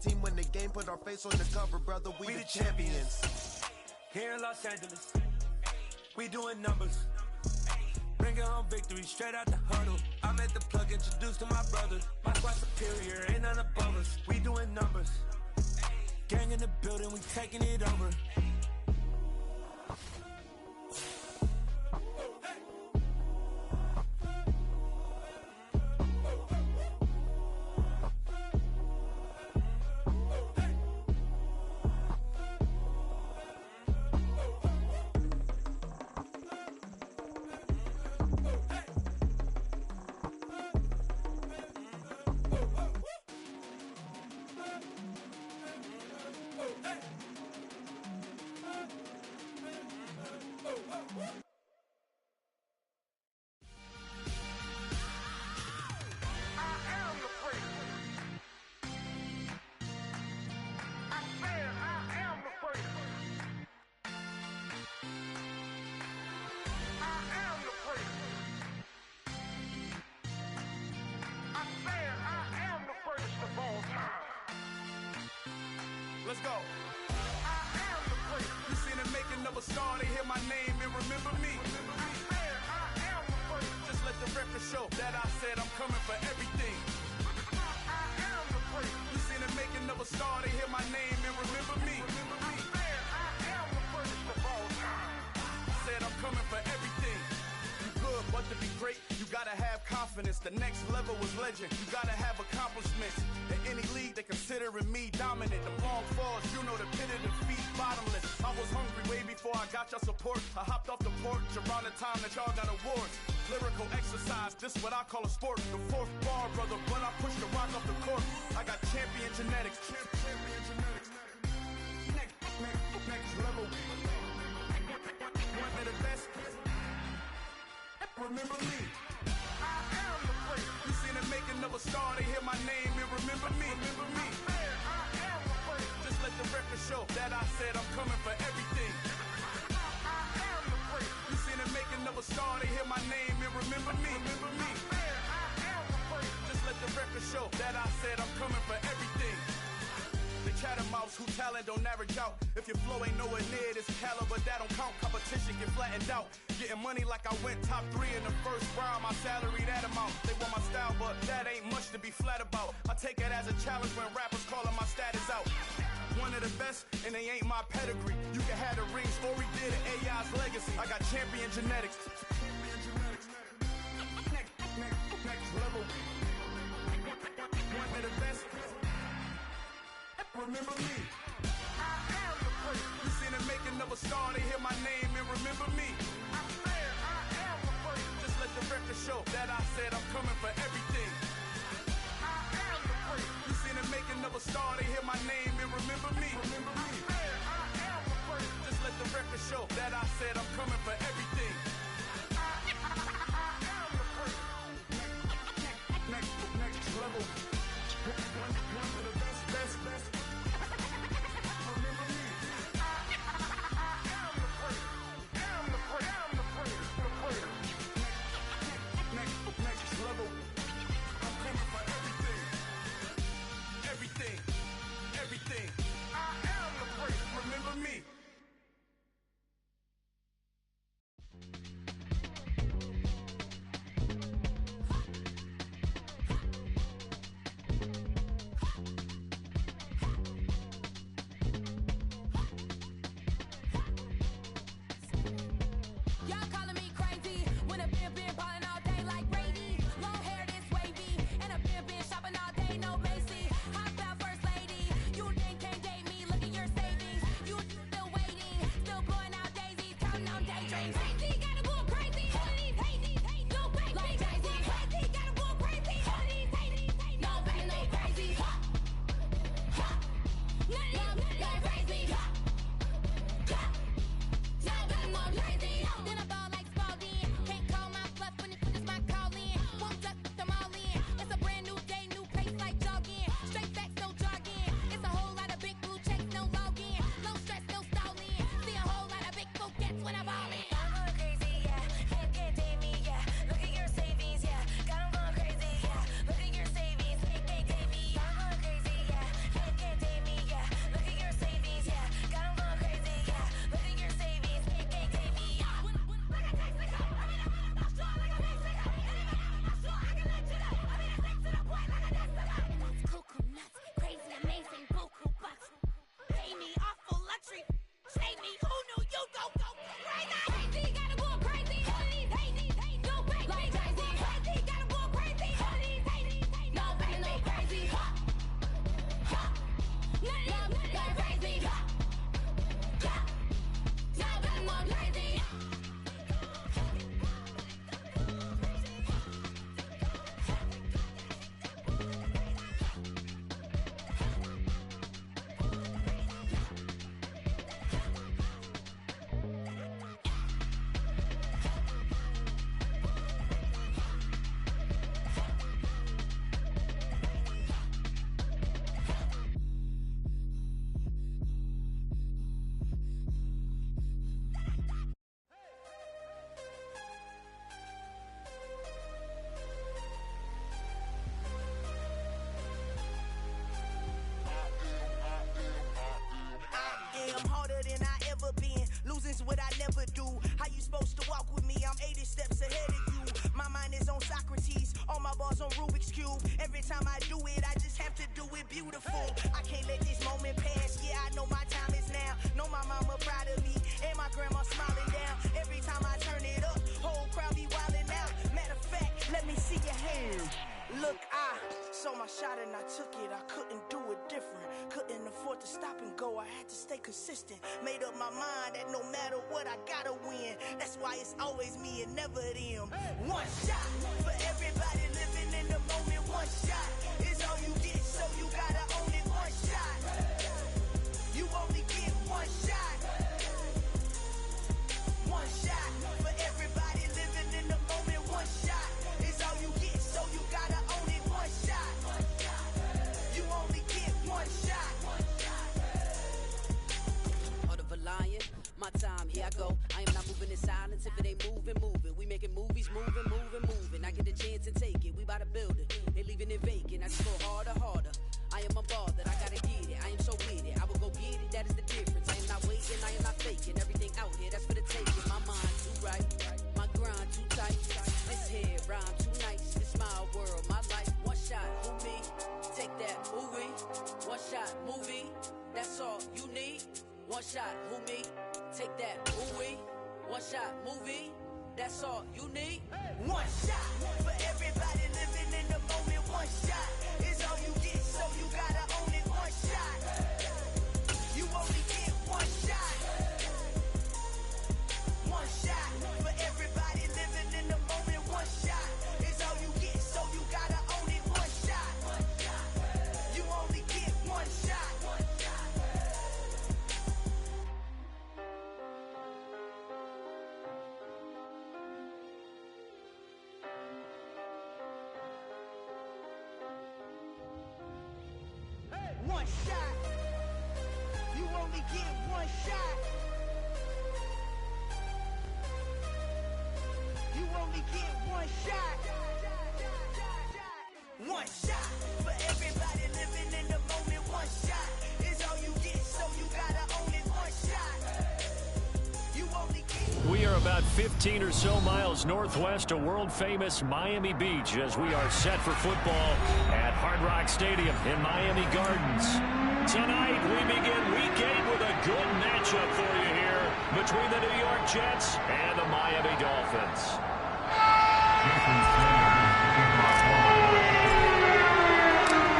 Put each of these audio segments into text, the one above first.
team win the game, put our face on the cover, brother, we the champions. Here in Los Angeles, we doing numbers. Bringing home victory straight out the huddle. I'm at the plug, introduced to my brothers. My squad superior, ain't none above us. We doing numbers. Gang in the building, we taking it over. Let's go. You seen the making of a star, they hear my name and remember me. Just let the record show that I said I'm coming for everything. You seen the making of a star, they hear my name and remember me. Said I'm coming for everything. You good, but to be great, you gotta have confidence. The next level was legend. You gotta have accomplishments. In any league, they considering me dominant. The long falls, you know the pit of defeat, bottomless. I was hungry way before I got your support. I hopped off the porch around the time that y'all got awards. Lyrical exercise, this what I call a sport. The fourth bar, brother, when I push the rock off the court. I got champion genetics. Champion genetics. Next level. One of the best. Remember me. You seen the making of a star, they hear my name and remember me. Just let the record show that I said I'm coming for everything. You seen the making of a star, they hear my name and remember me. Just let the record show that I said I'm coming for everything. The chattermouths who talent don't average out. If your flow ain't nowhere near this caliber, that don't count. Competition get flattened out. Getting money like I went top 3 in the first round. My salary that amount. They want my style, but that ain't much to be flat about. I take it as a challenge when rappers calling my status out. One of the best, and they ain't my pedigree. You can have the ring, story did it, AI's legacy. I got champion genetics. Next level. One of the best. Remember me. You seen the making of a star, they hear my name and remember me. Just let the record show that I said I'm coming for everything. You seen the making of a star, they hear my name and remember me. Just let the record show that I said I'm coming for everything. Next level. One of the best. Next level. I'm coming for everything. Everything. I am the great. Remember me. in past, yeah, I know my time is now. Know my mama proud of me, and my grandma smiling down. Every time I turn it up, whole crowd be wildin' out. Matter of fact, let me see your hands. Look, I saw my shot and I took it. I couldn't do it different. Couldn't afford to stop and go. I had to stay consistent. Made up my mind that no matter what, I gotta win. That's why it's always me and never them. One shot for everybody living in the moment. One shot is all you get, so you gotta own it. One shot. You only get one shot. One shot for everybody living in the moment. One shot is all you get, so you gotta own it. One shot. You only get one shot. Heart of a lion, my time, here I go. I am not moving in silence. If it ain't moving, moving. We making movies, moving, moving, moving. I get the chance and take it. We bout to build it. They leaving it vacant. I just go harder, harder. I am unbothered. I gotta get it. I am so with it. I will go get it. That is the difference. I am not waiting. I am not faking. Everything out here, that's for the taking. My mind too right. My grind too tight. This head rhyme too nice. This my world, my life. One shot, who me? Take that, movie. One shot, movie. That's all you need. One shot, who me? Take that, movie. One shot, movie. That's all you need. One shot for everybody living in the moment. One shot is all you get, so you gotta own it. One shot. You only get one shot. One shot for everybody living in the moment. One shot is all you get, so you gotta own it. One shot. You only get one shot. One shot. You only get one shot. You only get one shot. One shot for everybody living in the moment. One shot is all you get, so you gotta own it. One shot. You only get. We are about 15 or so miles northwest of world-famous Miami Beach as we are set for football at Hard Rock Stadium in Miami Gardens. Tonight, we begin Week 8 with a good matchup for you here between the New York Jets and the Miami Dolphins.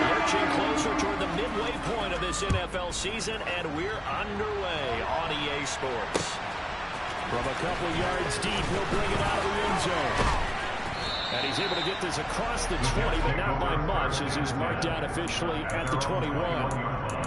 Lurching closer toward the midway point of this NFL season, and we're underway on EA Sports. From a couple yards deep, he'll bring it out of the end zone. And he's able to get this across the 20, but not by much as he's marked down officially at the 21.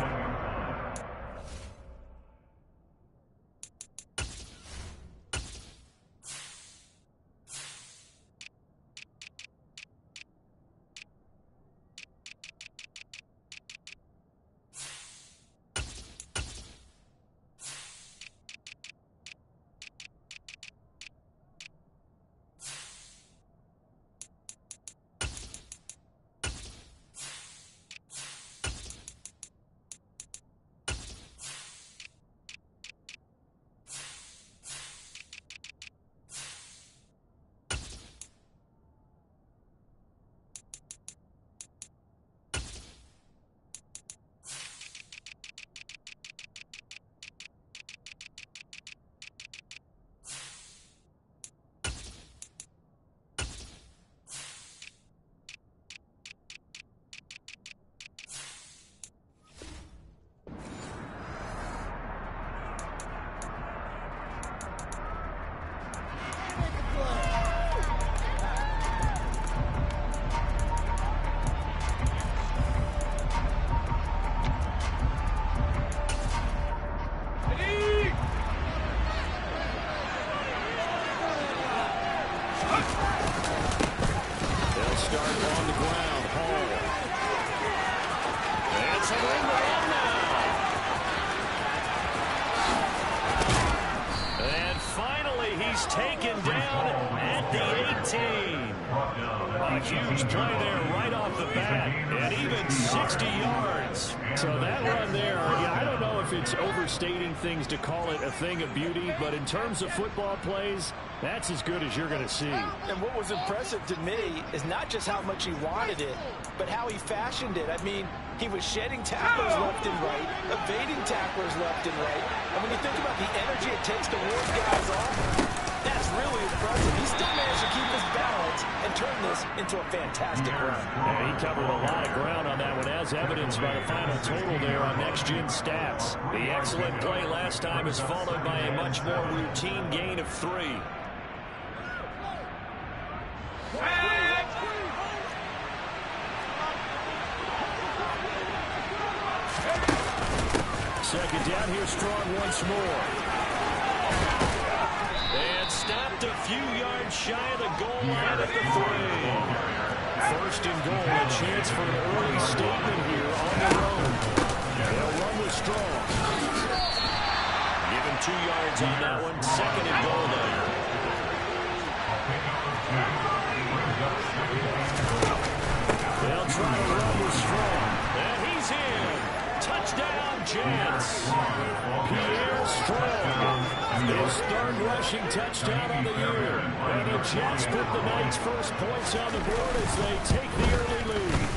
Taken down at the 18. A huge play there right off the bat, and even 60 yards. So that run there, yeah, I don't know if it's overstating things to call it a thing of beauty, but in terms of football plays, that's as good as you're going to see. And what was impressive to me is not just how much he wanted it, but how he fashioned it. I mean, he was shedding tacklers left and right, evading tacklers left and right. And when you think about the energy it takes to ward guys off, that's really impressive. He still managed to keep his balance and turn this into a fantastic run. Yeah, he covered a lot of ground on that one, as evidenced by the final total there on Next Gen Stats. The excellent play last time is followed by a much more routine gain of 3. Second down, here's Strong once more. And stopped a few yards shy of the goal line at the 3. First and goal, a chance for an early statement here on the road. They'll run with Strong. Give him 2 yards on that one. Second and goal there. They'll try to run with Strong. And he's in. Touchdown, Jets. Pierre Strong. His third rushing touchdown on the year. And the Jets put the night's first points on the board as they take the early lead.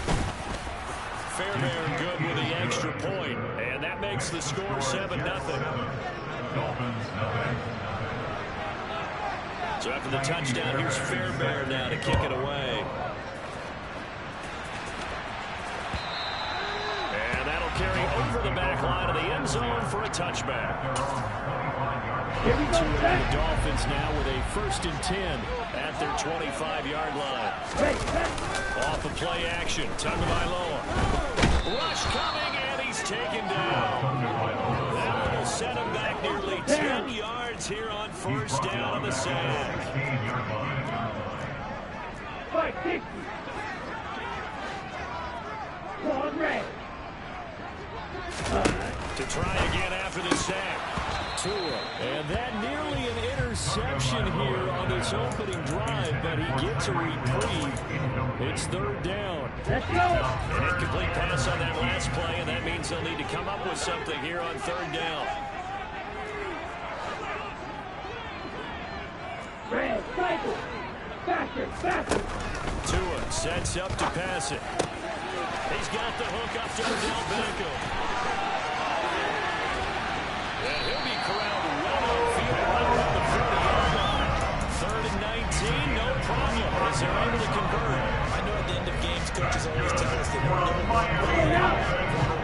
Fairbairn good with the extra point. And that makes the score 7-0. So after the touchdown, here's Fairbairn now to kick it away. Carry over the back line of the end zone for a touchback. The Dolphins now with a 1st and 10 at their 25-yard line. Off of play action, Tagovailoa. Rush coming, and he's taken down. That will set him back nearly 10 yards here on 1st down on the sack. To try again after the sack. Tua. And that nearly an interception here on this opening drive, but he gets a reprieve. It's 3rd down. Let's go. An incomplete pass on that last play, and that means they'll need to come up with something here on 3rd down. Tua sets up to pass it. He's got the hook up to Odell Beckham. And he'll be corralled well outfield right around the 40-yard line. 3rd and 19, no problem as they're able to convert. I know at the end of games, coaches always tell us that we're never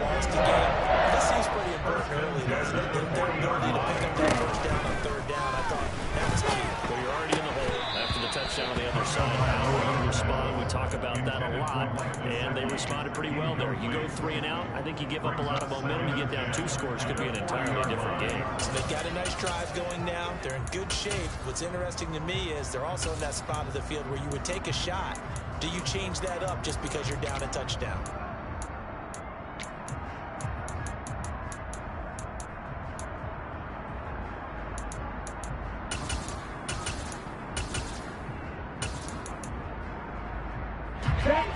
lost a game. This seems pretty important early, doesn't it? Their ability to pick up their 1st down on 3rd down, I thought that was key. Well, you're already in the hole after the touchdown on the other side. How will you respond? We talk about that a lot, and they responded pretty well there. You go 3 and out, I think you give up a lot of momentum. You get down 2 scores, could be an entirely different game. They've got a nice drive going now. They're in good shape. What's interesting to me is they're also in that spot of the field where you would take a shot. Do you change that up just because you're down a touchdown?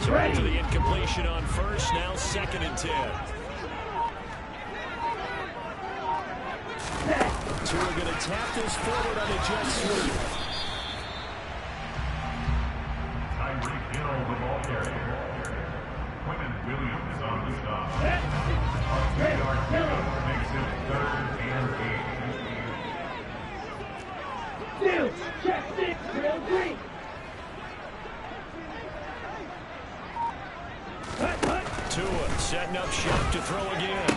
So after the incompletion on 1st, now 2nd and 10. So we're going to tap this forward on a jet sweep. Tyreek Hill, the ball carrier. Quentin Williams on the stop. A 3-yard pickup makes it 3rd and 8. Bill, check 6, real green. Tua setting up shop to throw again.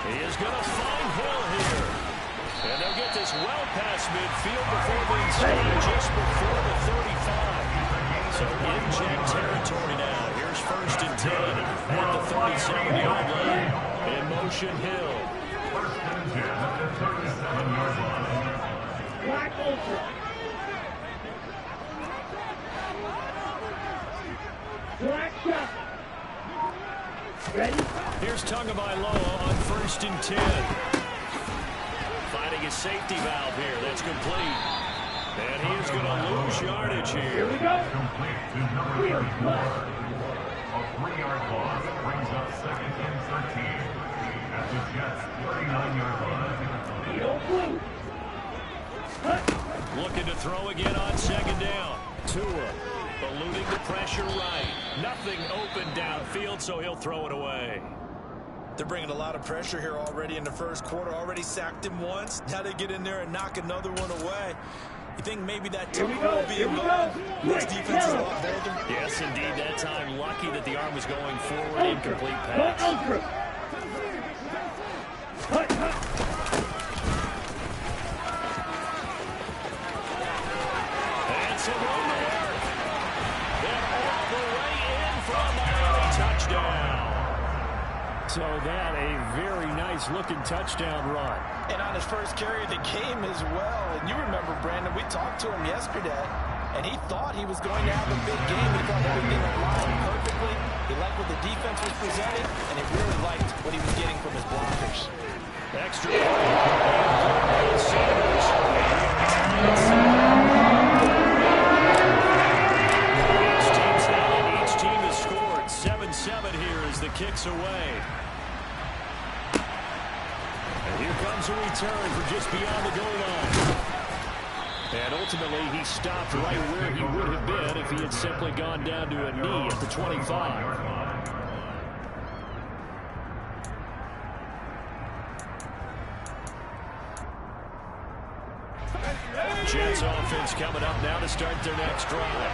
He is going to find Hill here. And they'll get this well past midfield before being stopped just before the 35. So in jet territory now. Here's 1st and 10 at the 37-yard line. In motion, Hill. 1st and 10 at the 37-yard line. Black Ultra. Black shot. Ready? Here's Tagovailoa on 1st and 10. Finding his safety valve here. That's complete. And he is going to lose yardage here. Here we go. Complete to number 34. A 3-yard loss brings up 2nd and 13. throw again on second down. Tua eluding the pressure right. Nothing open downfield, so he'll throw it away. They're bringing a lot of pressure here already in the first quarter. Already sacked him once. Now they get in there and knock another one away. You think maybe that tempo will be involved? This defense is a lot bolder. Yes, indeed. That time, lucky that the arm was going forward. Incomplete pass. And some room to work. Then all the way in from Miami. Touchdown. So that a very nice-looking touchdown run. And on his first carry of the game as well. And you remember, Brandon, we talked to him yesterday, and he thought he was going to have a big game. He thought everything aligned perfectly. He liked what the defense was presenting, and he really liked what he was getting from his blockers. Extra point. Sanders. Each team has scored. 7-7 here as the kick's away. And here comes a return for just beyond the goal line. And ultimately, he stopped right where he would have been if he had simply gone down to a knee at the 25. Jets offense coming up now to start their next drive.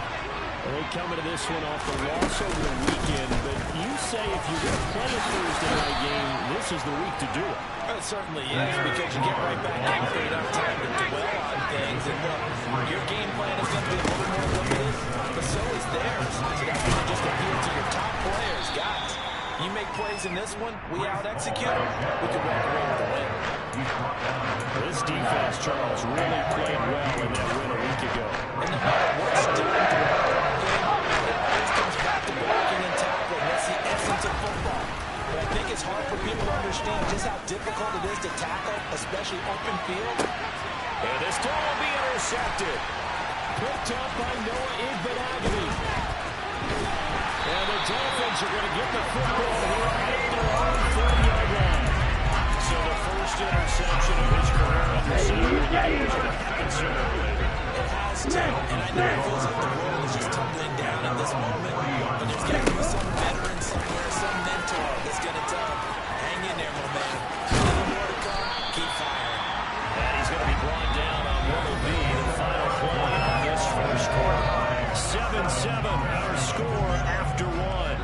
Well, they come into this one off the loss over the weekend, but you say if you're going to play a Thursday night game, this is the week to do it. It certainly is, because you get right back after enough time to dwell on things. And your game plan is going to be a little more limited, but so is theirs. So that's going to just appeal to your top players. Guys, you make plays in this one, we out-execute them, we could walk away with a win. This defense, Charles, really played well in that win a week ago. And no matter what's done throughout the game, it always comes back to blocking and tackling. That's the essence of football. But I think it's hard for people to understand just how difficult it is to tackle, especially open field. And this ball will be intercepted. Picked up by Noah Igbenogany. And the Dolphins are going to get the football here at their own 40-yard line. So the first interception of his career under center. It has to, and I know it feels like the world is just tumbling down at this moment, but there's got to be some veteran somewhere, some mentor that's going to tell him, hang in there, my man. A little more to come, keep firing. And he's going to be brought down on what will be the final play of this first quarter. 7-7, our score after one.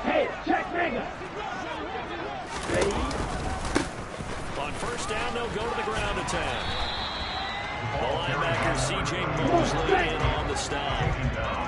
Hey, check mega. Ready? On first down, they'll go to the ground attack. The linebacker, C.J. Mosley, in on the stop.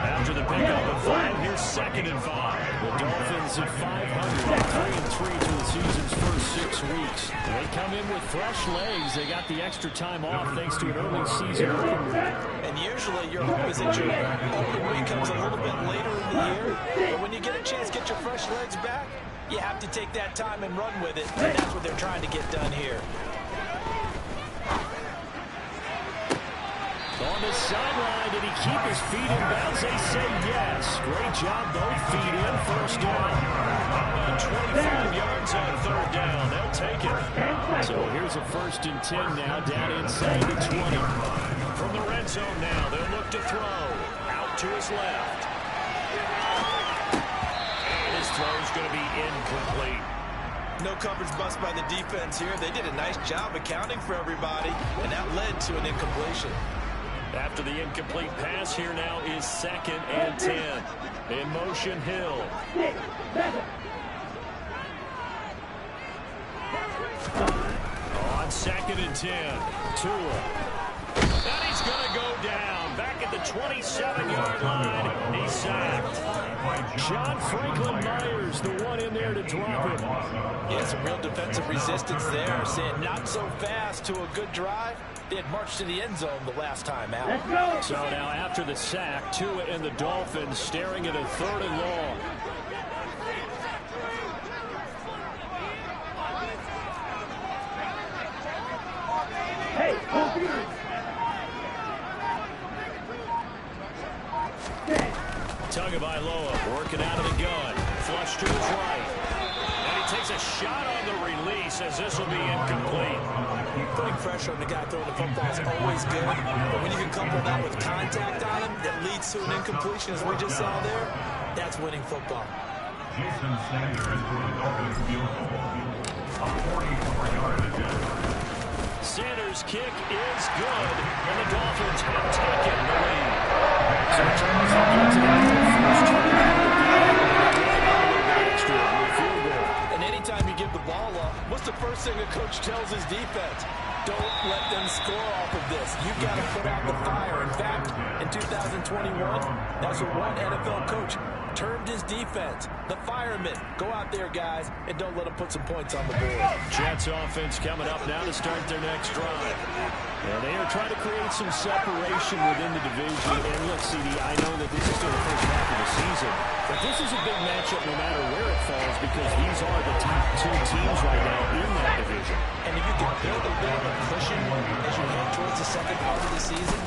After the pickup of 5, here's 2nd and 5. The Dolphins at 500, 3-3 through the season's first 6 weeks. They come in with fresh legs. They got the extra time off thanks to an early season open. And usually your hope is that your open week comes a little bit later in the year. But when you get a chance to get your fresh legs back, you have to take that time and run with it. And that's what they're trying to get done here. On the sideline, did he keep his feet in bounds? They say yes. Great job, both feet in, first down. 25 yards on 3rd down. They'll take it. So here's a 1st and 10 now, down inside the 20. From the red zone now, they'll look to throw. Out to his left. And his throw's going to be incomplete. No coverage bust by the defense here. They did a nice job accounting for everybody, and that led to an incompletion. After the incomplete pass, here now is 2nd and 10. In motion, Hill. 6, 7. On 2nd and 10, Tua. And he's going to go down. Back at the 27-yard line, he's sacked. John Franklin Myers, the one in there to drop him. Yeah, some real defensive resistance there. Saying not so fast to a good drive. They had marched to the end zone the last time out. Let's go. So now after the sack, Tua and the Dolphins staring at a 3rd and long. Hey, computer. shot on the release as this will be incomplete. Putting pressure on the guy throwing the football is always good, but when you can couple that with contact on him that leads to an incompletion, as we just saw there, that's winning football. Jason Sanders for the Dolphins field goal. A 44-yard attempt. Sanders' kick is good, and the Dolphins have taken the lead. So Charles will get to the first and anytime you give the ball up, what's the first thing a coach tells his defense? Don't let them score off of this. You've got to put out the fire. In fact, in 2021, that's what one NFL coach termed his defense. The firemen. Go out there, guys, and don't let them put some points on the board. Jets offense coming up now to start their next drive. And they are trying to create some separation within the division. And look, CD, I know that this is still the first half of the season, but this is a big matchup no matter where it falls because these are the top two teams right now in that division. And if you can build a bit of a cushion as you head towards the second part of the season,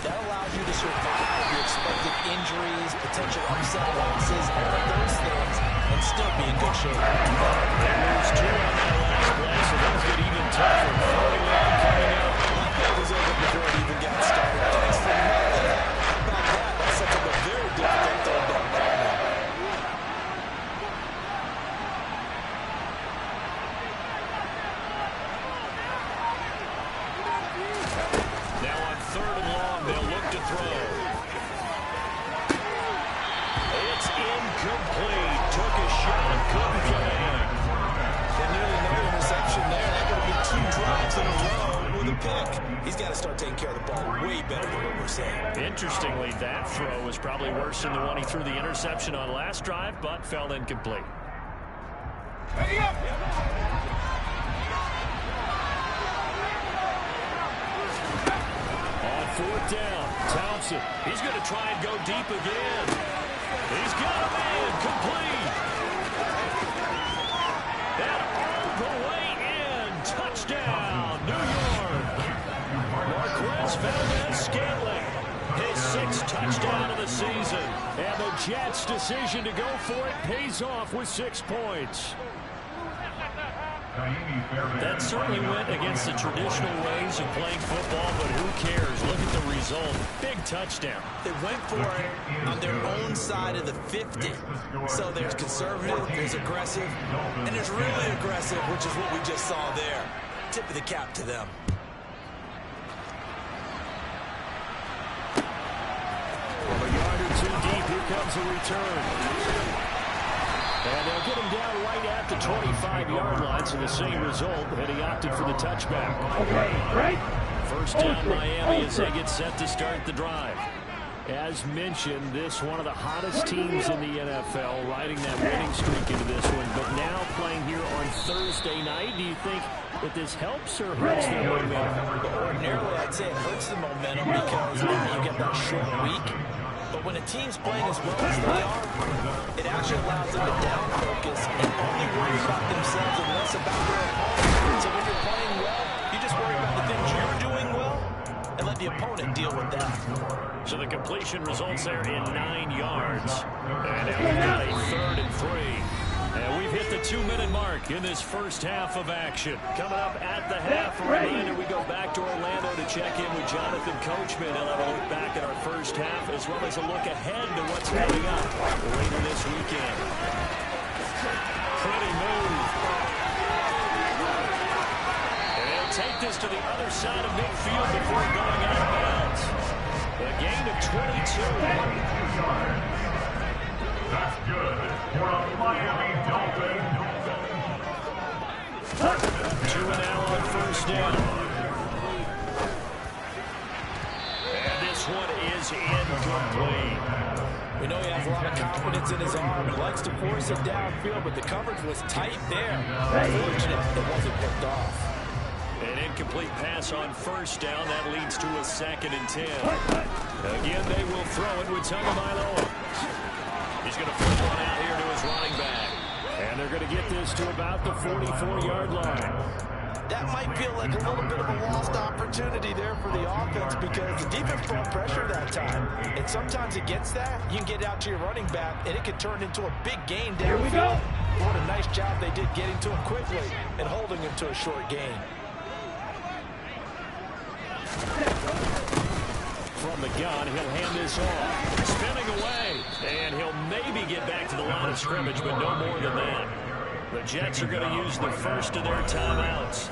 that allows you to survive your expected injuries, potential upset losses, all of those things, and still be in good shape. There's two on that last play, so those get even tougher. 41 coming up. It was over before it even got started. Thanks for nothing. How about that? That sets up a very difficult third down right now. Now on third and long, they'll look to throw. It's incomplete. Took a shot, couldn't get in. And nearly no interception there. That would have been 2 drives in a row with a pick. He's got to start taking care of the ball way better than what we're saying. Interestingly, that throw was probably worse than the one he threw the interception on last drive, but fell incomplete. On fourth down, Thompson. He's going to try and go deep again. He's got a man complete. And all the way in. Touchdown, New York. Marquez Valdez-Scantling. His 6th touchdown of the season. And the Jets' decision to go for it pays off with 6 points. That certainly went against the traditional ways of playing football, but who cares? Look at the result. Big touchdown. They went for it on their own side of the 50. So there's conservative, there's aggressive, and there's really aggressive, which is what we just saw there. Tip of the cap to them. From a yard or two deep, here comes a return. And they'll get him down right at the 25-yard line, so the same result, and he opted for the touchback. Okay, right. First down, Miami, as they get set to start the drive. As mentioned, this one of the hottest teams in the NFL, riding that winning streak into this one, but now playing here on Thursday night. Do you think that this helps or hurts their momentum? Ordinarily, I'd say it hurts the momentum because you get that short week. But when a team's playing as well as they are, it actually allows them to down focus and only worry about themselves and less about their opponent. So when you're playing well, you just worry about the things you're doing well and let the opponent deal with that. So the completion results there in 9 yards. And now we've got a 3rd and 3. And we've hit the 2-minute mark in this first half of action. Coming up at the half, a reminder, we go back to Orlando to check in with Jonathan Coachman. He'll have a look back at our first half as well as a look ahead to what's coming up later this weekend. Pretty move. And they'll take this to the other side of midfield before going out of bounds. A gain of 22. That's good for a Miami Dolphins. 2 now on first down. And this one is incomplete. We know he has a lot of confidence in his arm. He likes to force it downfield, but the coverage was tight there. Unfortunate it wasn't picked off. An incomplete pass on first down. That leads to a 2nd and 10. Again, they will throw it with Tagovailoa. He's going to flip one out here to his running back. And they're going to get this to about the 44-yard line. that might feel like a little bit of a lost opportunity there for the offense because the defense brought pressure that time. And sometimes against that, you can get out to your running back, and it can turn into a big gain downfield. What a nice job they did getting to him quickly and holding him to a short gain. From the gun, he'll hand this off. Spinning away. And he'll maybe get back to the line of scrimmage, but no more than that. The Jets are going to use the first of their timeouts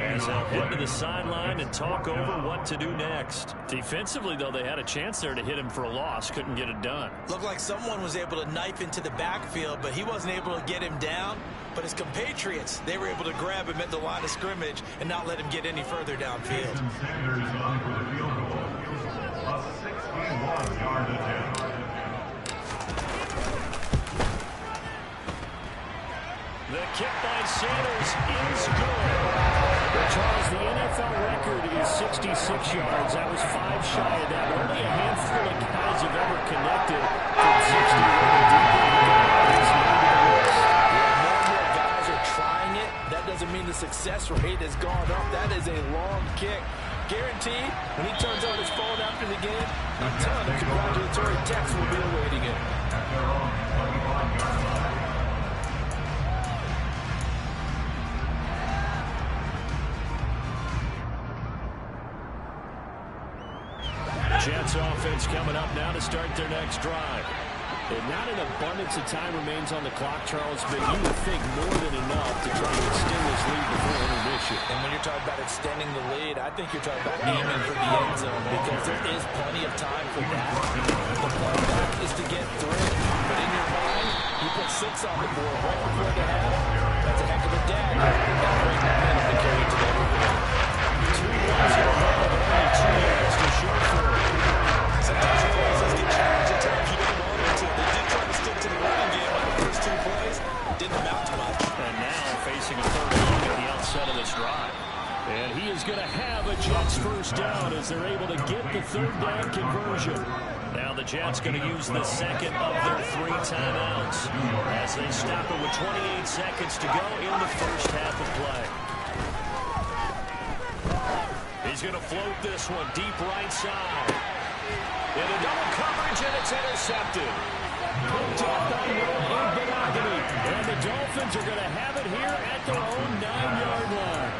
as they'll head to the sideline and talk over what to do next. Defensively, though, they had a chance there to hit him for a loss. Couldn't get it done. Looked like someone was able to knife into the backfield, but he wasn't able to get him down. But his compatriots, they were able to grab him at the line of scrimmage and not let him get any further downfield. Sanders on for the field goal. A 61-yard attempt. The kick by Sanders is good. Charles, the NFL record is 66 yards. That was 5 shy of that. Only a handful of guys have ever connected from 60 yards deep. More guys are trying it. That doesn't mean the success rate has gone up. That is a long kick. Guaranteed, when he turns on his phone after the game, a ton of congratulatory texts will be awaiting him. At their own 25-yard line. Jets offense coming up now to start their next drive. And not an abundance of time remains on the clock, Charles, but you would think more than enough to try to extend this lead before intermission. And when you're talking about extending the lead, I think you're talking about aiming for the end zone because there is plenty of time for that. The plan back is to get 3, but in your mind, you put 6 on the board right before the half. That's a heck of a dagger. That great momentum to carry to the end. 2 yards to hold, only 2 yards to show for it. Sometimes the plays get challenged at times you don't want them to. They did try to stick to the running game on the first 2 plays. Didn't amount to much. And now facing a 3rd and long at the outset of this drive. And he is going to have a Jets first down as they're able to get the 3rd down conversion. Now the Jets going to use the second of their 3 timeouts as they stop it with 28 seconds to go in the first half of play. He's going to float this one deep right side. Into double coverage, and it's intercepted. Picked up by Will Benogany. And the Dolphins are going to have it here at their own 9-yard line.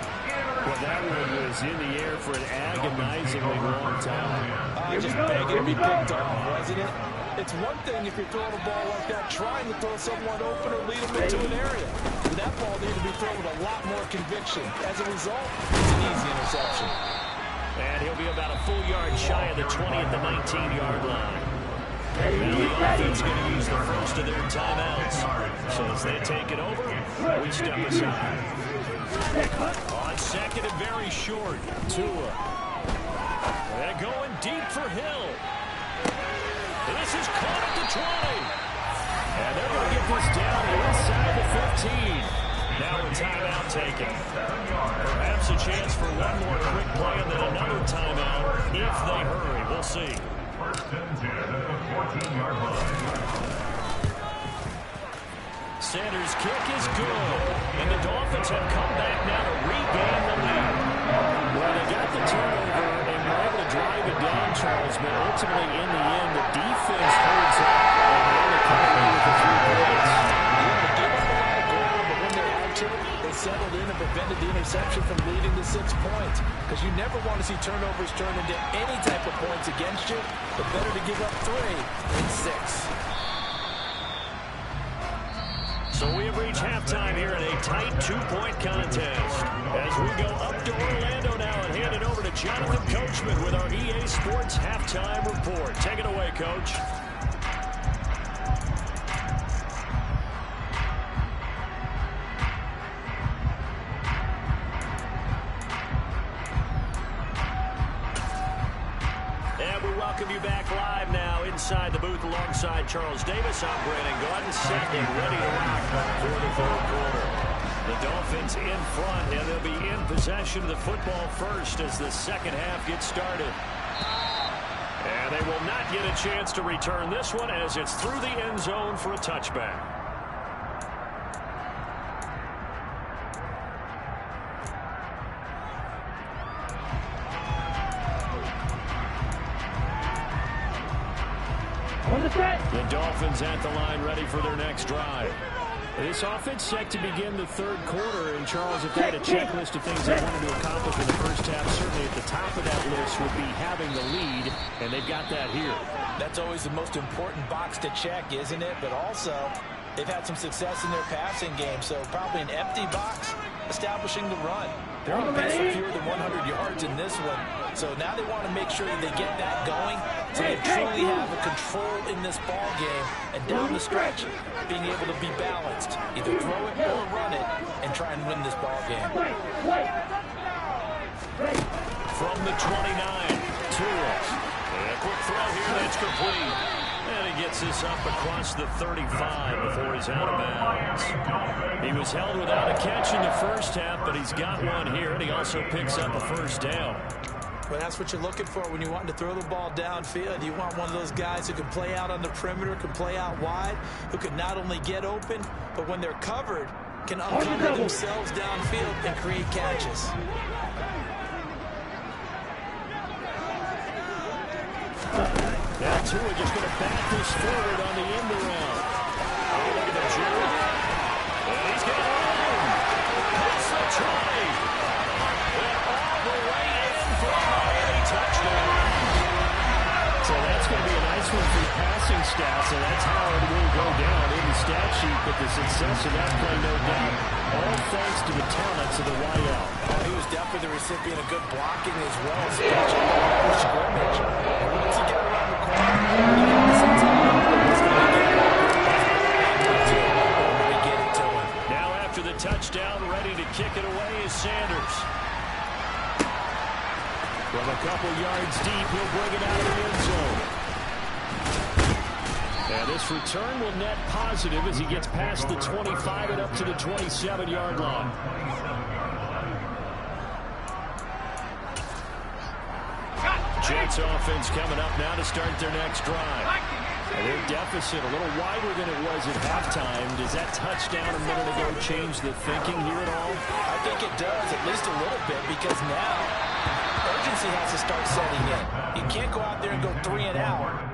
Well, that one was in the air for an agonizingly long time. Just begging to be picked off, wasn't it? It's one thing if you're throwing a ball like that, trying to throw someone open or lead them into an area. But that ball needed to be thrown with a lot more conviction. As a result, it's an easy interception. And he'll be about a full yard shy of the 20 at the 19-yard line. Now the offense going to use the first of their timeouts. So as they take it over, we step aside. On second and very short, Tua. They're going deep for Hill. This is caught at the 20. And they're going to get this down inside the 15. Now a timeout taken. Perhaps a chance for one more quick play and then another timeout if they hurry. We'll see. First and 10 at the 14-yard line. Sanders' kick is good. And the Dolphins have come back now to regain the lead. Well, they got the turnover and were able to drive it down, Charles, but ultimately in the end, the defense holds up and they're able to come away with the 3 points. They settled in and prevented the interception from leading to 6 points. Because you never want to see turnovers turn into any type of points against you. But better to give up 3 than 6. So we have reached halftime here in a tight 2-point contest. As we go up to Orlando now and hand it over to Jonathan Coachman with our EA Sports Halftime Report. Take it away, Coach. Welcome you back live now inside the booth alongside Charles Davis. I'm Brandon Gordon, set and ready to rock for the 3rd quarter. The Dolphins in front, and they'll be in possession of the football first as the second half gets started. And they will not get a chance to return this one as it's through the end zone for a touchback. The Dolphins at the line ready for their next drive. This offense set to begin the third quarter. And, Charles, if they had a checklist of things they wanted to accomplish in the first half, certainly at the top of that list would be having the lead, and they've got that here. That's always the most important box to check, isn't it? But also, they've had some success in their passing game, so probably an empty box establishing the run. They're on pace for fewer than 100 yards in this one, so now they want to make sure that they get that going so they truly have a control in this ball game, and down the stretch, being able to be balanced, either throw it or run it, and try and win this ball game. From the 29, Tua. A quick throw here that's complete. And he gets this up across the 35 before he's out of bounds. He was held without a catch in the first half, but he's got one here, and he also picks up a first down. Well, that's what you're looking for when you want to throw the ball downfield. You want one of those guys who can play out on the perimeter, can play out wide, who can not only get open, but when they're covered, can uncover themselves downfield and create catches. Now Tua just going to back this forward on the end around. Oh, look at the jump. And he's got home. That's the try. And all the way in for a Miami touchdown. So that's going to be a nice one for passing stats, and that's how it will go down in the stat sheet. But the success of that play, no doubt, all thanks to the talents of the wideout. Oh, he was definitely the recipient of good blocking as well, especially on the scrimmage. And once you get around the corner, you got the sense of it's going to get it to him. Now after the touchdown, ready to kick it away is Sanders. From a couple yards deep, he'll bring it out of the end zone. And this return will net positive as he gets past the 25 and up to the 27-yard line. Jets offense coming up now to start their next drive. And their deficit a little wider than it was at halftime. Does that touchdown a minute ago change the thinking here at all? I think it does, at least a little bit, because now urgency has to start setting in. You can't go out there and go 3 and out.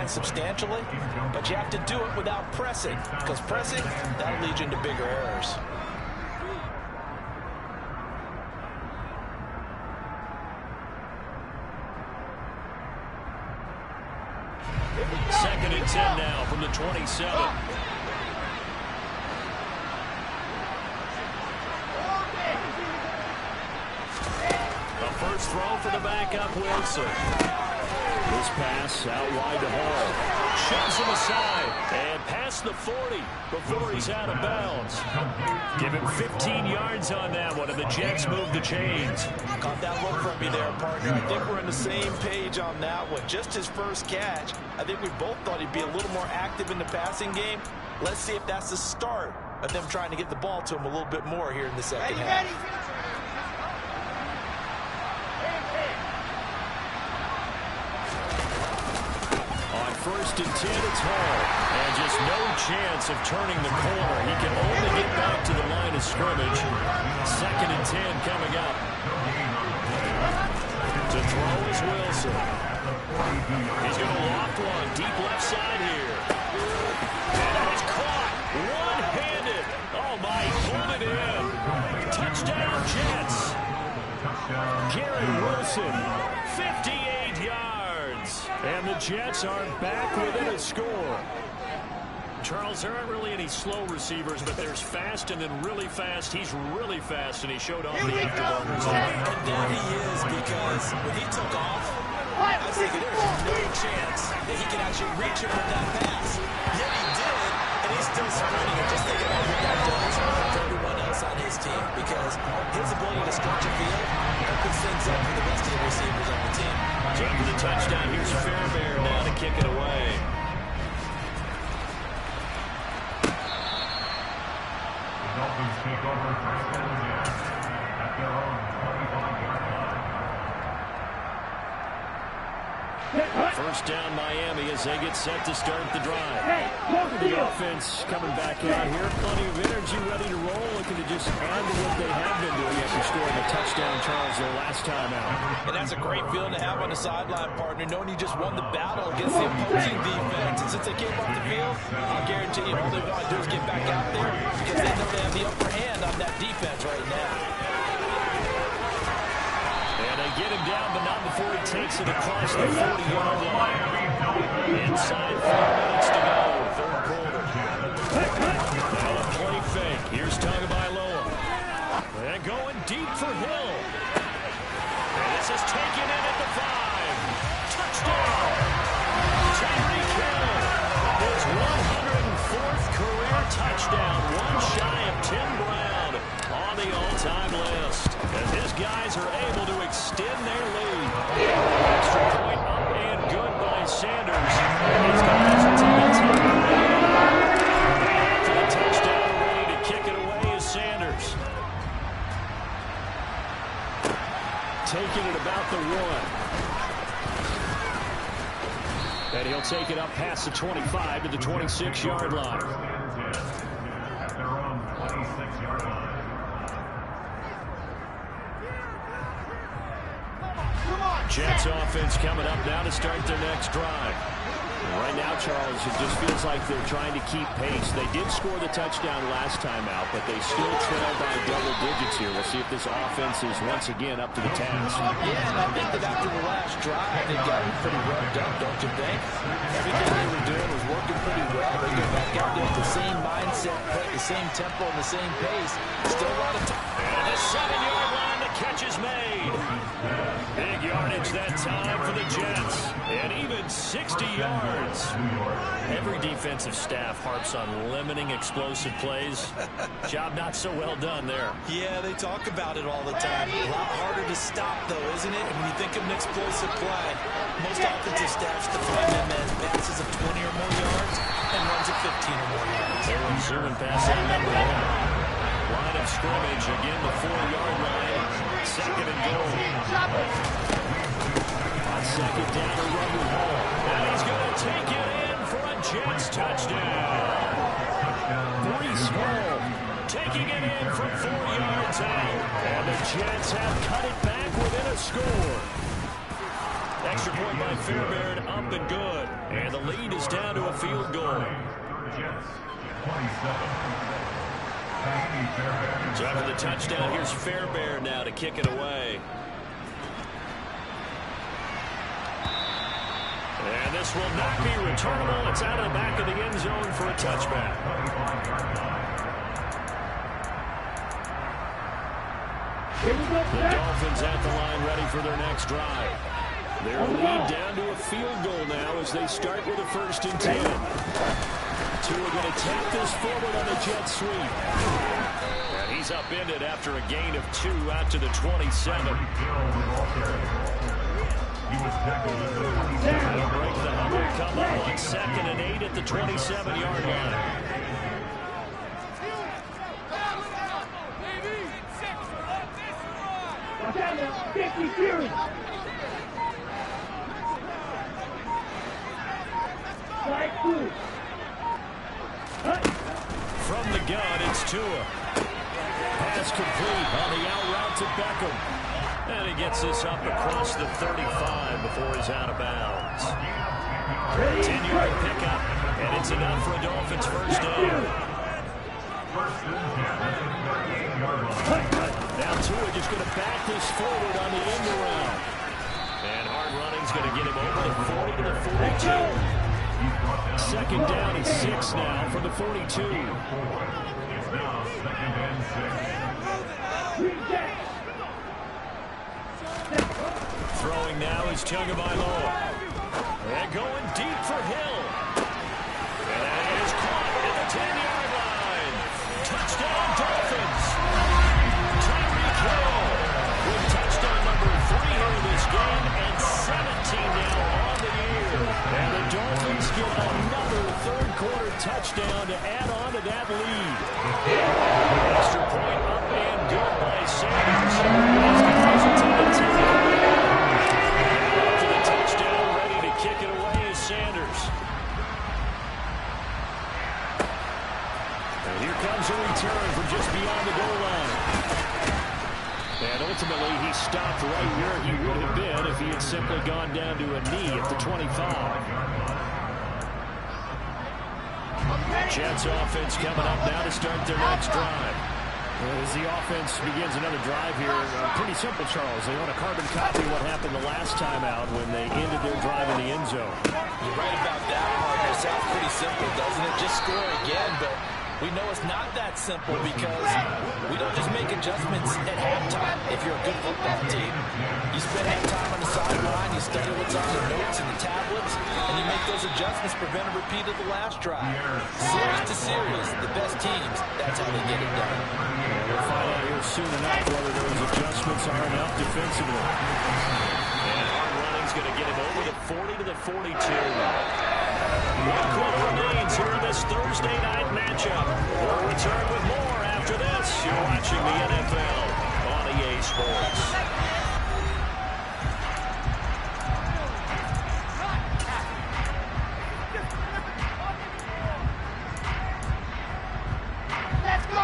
Substantially, but you have to do it without pressing, because pressing, that'll lead you into bigger errors. Second and 10 now from the 27. A first throw for the backup Wilson. This pass out wide to Hall. Shoves him aside and past the 40 before he's out of bounds. Give him 15 yards on that one, and the Jets move the chains. Caught that look from me there, partner. I think we're on the same page on that one. Just his first catch. I think we both thought he'd be a little more active in the passing game. Let's see if that's the start of them trying to get the ball to him a little bit more here in the second half. First and 10, it's Hall. And just no chance of turning the corner. He can only get back to the line of scrimmage. Second and 10 coming up. To throw is Wilson. He's going to loft one. Deep left side here. And that is caught. One-handed. Oh, my. Pulled it in. Touchdown, Jets. Garrett Wilson. 58 yards. And the Jets are back within a score. Charles, there aren't really any slow receivers, but there's fast and then really fast. He's really fast, and he showed off the afterburners. And there he is, because when he took off, I was thinking there's no chance that he can actually reach him with that pass. Yet he did, and he's still sprinting. And just think about what that does for everyone else on his team, because his ability to stretch a field opens things up for the rest of the receivers on the team. So after the touchdown, here's Fairbairn now to kick it away. The Dolphins take over first and First down Miami as they get set to start the drive. The offense coming back out here. Plenty of energy, ready to roll. Looking to just add to what they have been doing after scoring a touchdown, Charles, their last time out. And that's a great feeling to have on the sideline, partner, knowing you just won the battle against the opposing defense. And since they came off the field, I'll guarantee you all they want to do is get back out there because they know they have the upper hand on that defense right now. And they get him down, but not before he takes it across the 40-yard line. Inside 4 minutes to go, third quarter. And a play fake. Here's Tagovailoa. And going deep for Hill. And this is taken in at the 5. Touchdown. Tyreek Hill. His 104th career touchdown. One shy of Tim Brown on the all-time list. As his guys are able to extend their lead. Extra point up and good by Sanders. These guys will take a 10 lead. For the touchdown, ready to kick it away is Sanders. Taking it about the 1. And he'll take it up past the 25 to the 26-yard line. At their own 26-yard line. Jets offense coming up now to start their next drive. Right now, Charles, it just feels like they're trying to keep pace. They did score the touchdown last time out, but they still trail by double digits here. We'll see if this offense is once again up to the task. Yeah, and I think that after the last drive, they got him pretty revved up, don't you think? Everything they were doing was working pretty well. They go back out there with the same mindset, play the same tempo, and the same pace. Still a lot of time. And the 7-yard line, the catch is made. Big yardage that time for the Jets. And even 60 yards. Every defensive staff harps on limiting explosive plays. Job not so well done there. Yeah, they talk about it all the time. A lot harder to stop, though, isn't it? When you think of an explosive play, most offensive staffs define them as passes of 20 or more yards and runs of 15 or more yards. They were zooming past that number 1. Line of scrimmage, again the 4-yard line. Second and goal. On second down to Robert Hall. And he's going to take it in for a Jets touchdown. Three small. Taking it in from 4 yards out. And the Jets have cut it back within a score. Extra point by Fairbairn, up and good. And the lead is down to a field goal. Jets, 27. So after the touchdown, here's Fairbairn now to kick it away. And this will not be returnable. It's out of the back of the end zone for a touchback. The Dolphins at the line ready for their next drive. Their lead down to a field goal now as they start with a 1st and 10. Tua going to tap this forward on the jet sweep. And he's upended after a gain of 2 out to the 27. That'll break the humble. Come up on 2nd and 8 at the 27-yard line. From the gun, it's Tua. Pass complete on the out route to Beckham. And he gets this up across the 35 before he's out of bounds. 10-yard pickup, and it's enough for a Dolphins first down. Now Tua just going to back this forward on the end around. And hard running's going to get him over the 40 to the 42. Second down and 6 now from the 42. It's now 2nd and 6. Throwing now is Tagovailoa. And going deep for Hill. And that is caught at the 10-yard line. Touchdown Dolphins. Tyreek Hill with touchdown number 3 here in this game and 17 now on the year. And the Dolphins get another third-quarter touchdown to add on to that lead. Extra point up and good by Sanders. These guys will take a 10. After the touchdown, ready to kick it Sanders. And here comes a return from just beyond the goal line. And ultimately, he stopped right where he would have been if he had simply gone down to a knee at the 25. Jets offense coming up now to start their next drive. As the offense begins another drive here, pretty simple, Charles. They want to carbon copy what happened the last time out when they ended their drive in the end zone. You're right about that, partner. It sounds pretty simple, doesn't it? Just score again, but we know it's not that simple because we don't just make adjustments at halftime. If you're a good football team, you spend halftime on the sideline, you study what's on the notes and the tablets, and you make those adjustments, prevent a repeat of the last drive. Series to series, the best teams, that's how they get it done. We'll find out here soon enough whether those adjustments are enough defensively. And hard running's going to get him over the 40 to the 42. One quarter remains here in this Thursday night matchup. We'll return with more after this. You're watching the NFL on EA Sports.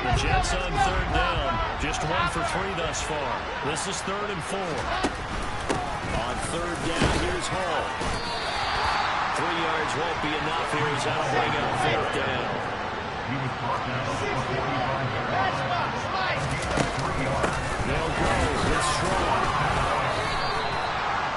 The Jets on third down. Just 1 for 3 thus far. This is 3rd and 4. On third down, here's Hall. 3 yards won't be enough here as that'll bring up 4th down. He was brought down for 45 yards. They'll go with Strong.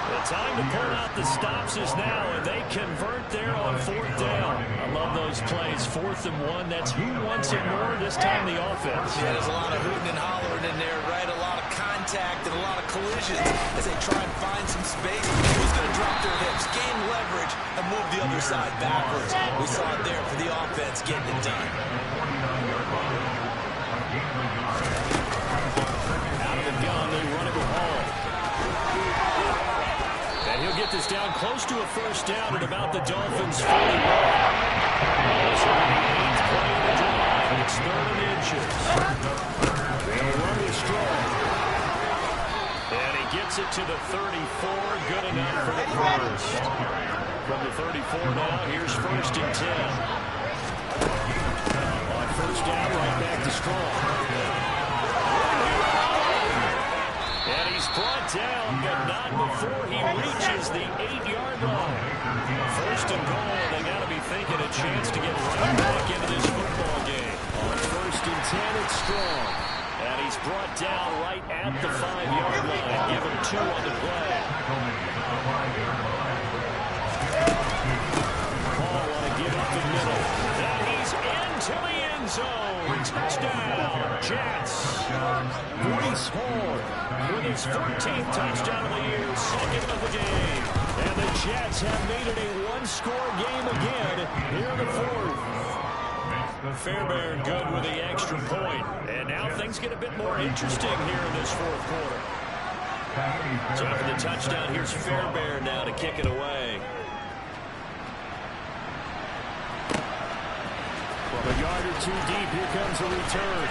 The time to pull out the stops is now, and they convert there on 4th down. I love those plays. 4th and 1. That's who wants it more this time, the offense. Yeah, there's a lot of hooting and hollering in there, right? A lot of contact and a lot of collisions as they try and find some space. Who's going to drop their hips, gain leverage, and move the other side backwards? We saw it there for the offense getting it done. Out of the gun, they run it with Hall. And he'll get this down close to a 1st down at about the Dolphins' 41. This will be the 8th play of the drive. It's 3rd and inches. They'll run with Strong. And he gets it to the 34. Good enough for the first. From the 34 now, here's 1st and 10. On 1st down, right back to Strong. And he's brought down, but not before he reaches the 8-yard line. 1st and goal, they got to be thinking a chance to get right back into this football game. On 1st and 10, it's Strong. And he's brought down right at the 5-yard line. Give him 2 on the play. Paul want to get up the middle. And he's into the end zone. Touchdown, Jets. Breece Hall with his 14th touchdown of the year, 2nd of the game. And the Jets have made it a 1-score game again here in the 4th. Fairbairn good with the extra point. And now things get a bit more interesting here in this 4th quarter. So after the touchdown, here's Fairbairn now to kick it away. From a yard or 2 deep, here comes a return.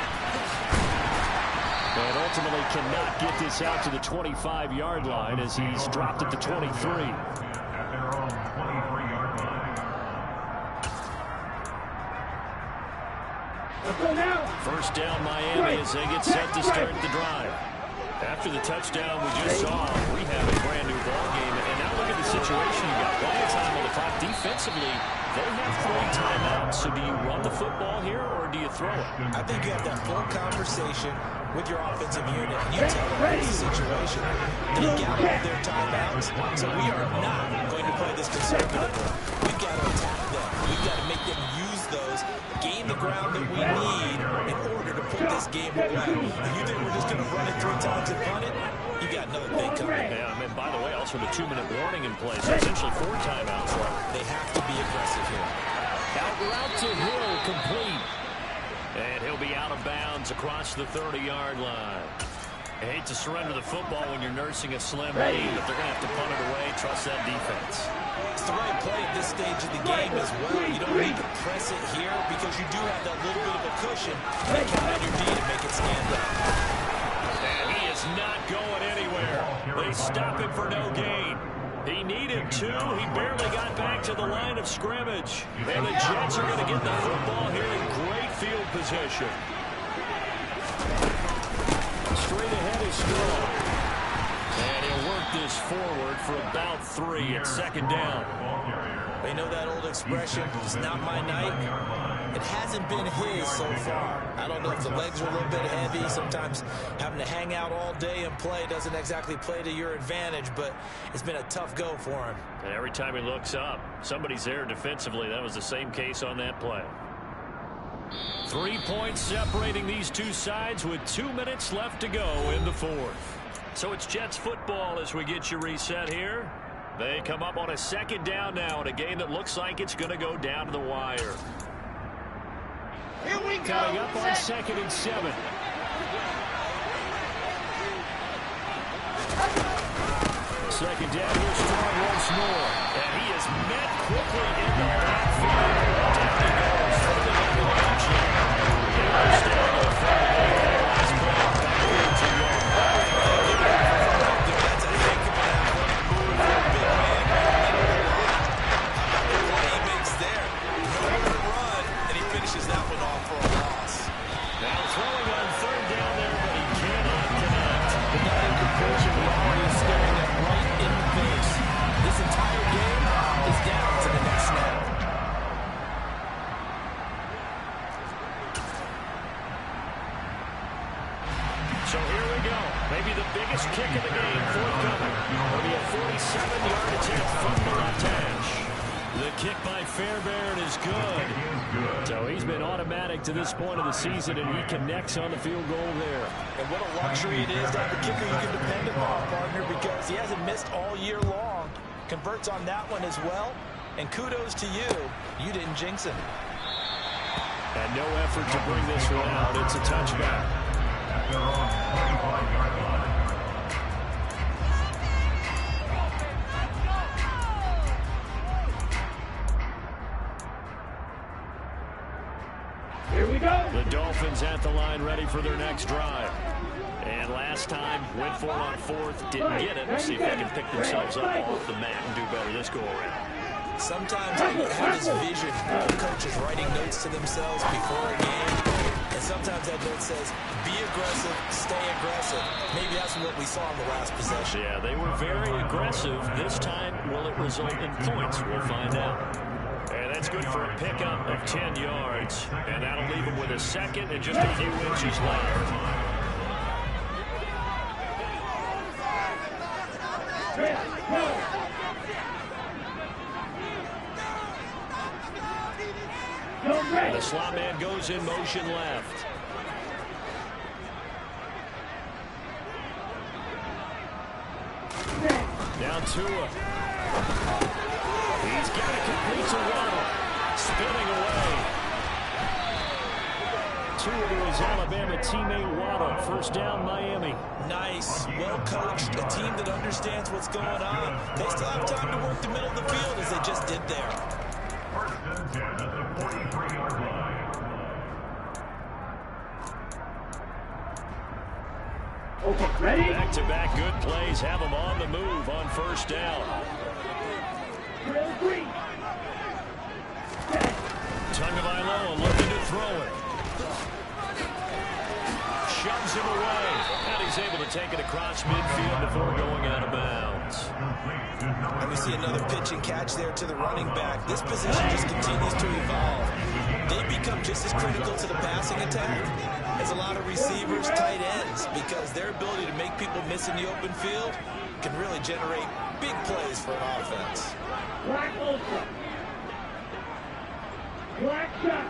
And ultimately cannot get this out to the 25-yard line as he's dropped at the 23. At their own 23-yard line. First down, Miami, as they get set to start the drive. After the touchdown we just saw, we have a brand new ball game. And now look at the situation. You got plenty of time on the clock. Defensively, they have 3 timeouts. So do you run the football here or do you throw it? I think you have that full conversation with your offensive unit, and you tell them what's the situation. They got all their timeouts, so we are not going to play this conservatively. We've got to attack them. We've got to make them use those, gain the ground that we need in order to put this game away. If you think we're just going to run it 3 times and punt it, you got another thing coming. Yeah, and by the way, also the 2-minute warning in place. So essentially 4 timeouts left. They have to be aggressive here. Out route to Hill, complete. And he'll be out of bounds across the 30-yard line. I hate to surrender the football when you're nursing a slim lead, but they're going to have to punt it away. Trust that defense. It's the right play at this stage of the game as well. You don't need to press it here because you do have that little bit of a cushion. You count on your D to make it stand up. And he is not going anywhere. They stop him for no gain. He needed 2. He barely got back to the of scrimmage. And the Jets are going to get the football here in great field position. Straight ahead is Strong. And he'll work this forward for about 3 at second down. They know that old expression, it's not my night. It hasn't been his so far. I don't know if the legs are a little bit heavy. Sometimes having to hang out all day and play doesn't exactly play to your advantage, but it's been a tough go for him. And every time he looks up, somebody's there defensively. That was the same case on that play. 3 points separating these two sides with 2 minutes left to go in the fourth. So it's Jets football as we get you reset here. They come up on a second down now in a game that looks like it's going to go down to the wire. Here we go. Coming up on 2nd and 7. Second down here, Strong once more. And he is met quickly in the backfield. Down he goes for the interception. They're staying in front of the last play. Backfield to Young. That's a heck of an athletic move for a big man. How about the play he makes there? Nowhere to run, and he finishes that one off for a loss. Now throwing on 3rd down there, but he cannot connect. The guy in completion reality is staring at right in the face. This entire game is down to the next snap. So here we go. Maybe the biggest kick of the game forthcoming. It'll be a 47-yard attempt from the left hash. The kick by Fairbairn is good. So he's been automatic to this point of the season, and he connects on the field goal there. And what a luxury it is to have a kicker you can depend upon, partner, because he hasn't missed all year long. Converts on that one as well. And kudos to you. You didn't jinx him. And no effort to bring this one out. It's a touchback. At their own 25-yard line. Here we go. The Dolphins at the line ready for their next drive. And last time, went for it on 4th, didn't get it. We'll see if they can pick themselves up off the mat and do better this go-around. Sometimes I have this vision of coaches writing notes to themselves before a game. And sometimes that note says, be aggressive, stay aggressive. Maybe that's what we saw in the last possession. Yeah, they were very aggressive. This time, will it result in points? We'll find out. And that's good for a pickup of 10 yards. And that'll leave them with a second and just a few inches left. And the slot man goes in motion left. Down Tua. He's got it complete to Waddle. Spinning away. Tua to his Alabama teammate Waddle. First down, Miami. Nice, well coached, a team that understands what's going on. They still have time to work the middle of the field as they just did there. 1st and 10 at the 43-yard line. Okay, ready? Back-to-back good plays have them on the move on 1st down. Drill 3. Tagovailoa looking to throw it. Shoves him away. And he's able to take it across midfield before going out of bounds. And we see another pitch and catch there to the running back. This position just continues to evolve. They become just as critical to the passing attack as a lot of receivers, tight ends, because their ability to make people miss in the open field can really generate big plays for an offense. Black ultra. Black shot.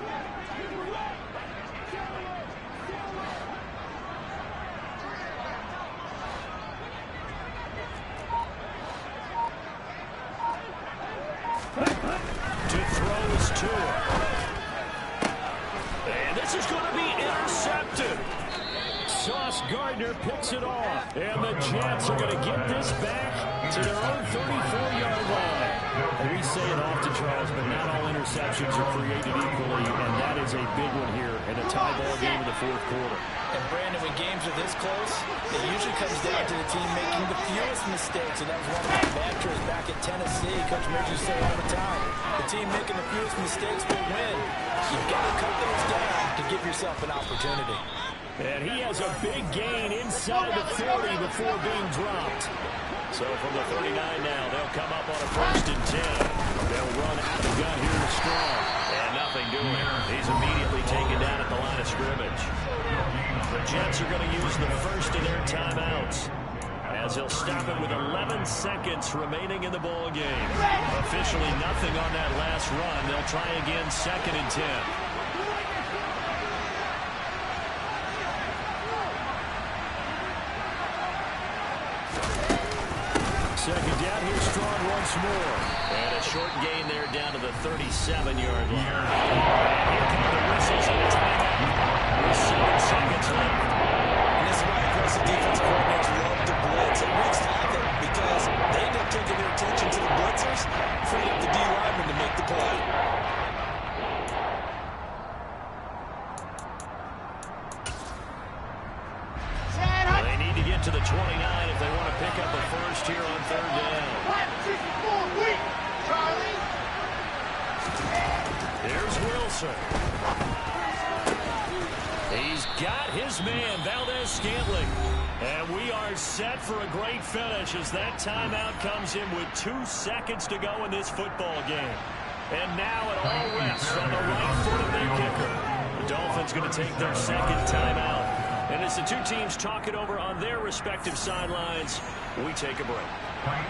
To throw is Tua. And this is going to be intercepted. Sauce Gardner picks it off. And the Jets are going to get this back to their own 34-yard line. We say it often, Charles, but not all interceptions are created equally, and that is a big one here in a tie ball game in the 4th quarter. And Brandon, when games are this close, it usually comes down to the team making the fewest mistakes, and that was one of my mantras back at Tennessee. Coach Mitchell said all the time, The team making the fewest mistakes will win. You've got to cut those down to give yourself an opportunity. And he has a big gain inside the 40 before being dropped. So from the 39 now, they'll come up on a 1st and 10. They'll run out of the gun here to Strong. And nothing doing. He's immediately taken down at the line of scrimmage. The Jets are going to use the first of their timeouts, as he'll stop it with 11 seconds remaining in the ball game. Officially nothing on that last run. They'll try again 2nd and 10. Second down, here's Strong once more. And a short gain there down to the 37-yard line. And here come the whistles of the timeout with 7 seconds left. And this is why aggressive defensive coordinators love to blitz. It wreaks havoc because they end up taking their attention to the blitzers, freeing up the D lineman to make the play. They need to get to the 29 if they want to pick up a first here on 3rd down. Here's Wilson. He's got his man, Valdez-Scantling. And we are set for a great finish as that timeout comes in with 2 seconds to go in this football game. And now it all rests on the right foot of their kicker. The Dolphins going to take their 2nd timeout. And as the 2 teams talk it over on their respective sidelines, we take a break.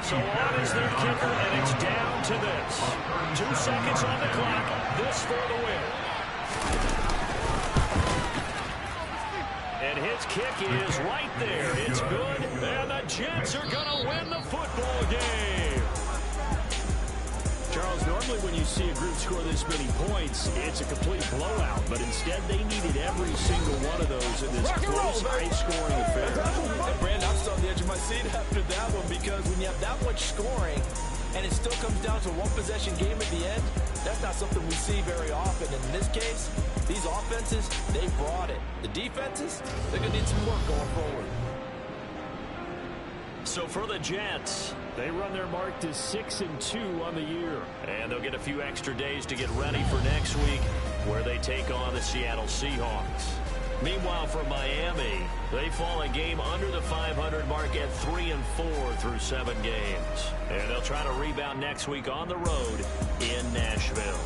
So on is their kicker, and it's down to this. 2 seconds on the clock. This for the win. And his kick is right there. It's good, and the Jets are going to win the football game. Charles, normally when you see a group score this many points, it's a complete blowout. But instead, they needed every single one of those in this close, high-scoring affair. And Brandon, I'm still on the edge of my seat after that one because when you have that much scoring and it still comes down to a one-possession game at the end, that's not something we see very often. And in this case, these offenses, they brought it. The defenses, they're going to need some work going forward. So for the Jets, they run their mark to 6-2 on the year. And they'll get a few extra days to get ready for next week, where they take on the Seattle Seahawks. Meanwhile, for Miami, they fall a game under the 500 mark at 3-4 through 7 games. And they'll try to rebound next week on the road in Nashville.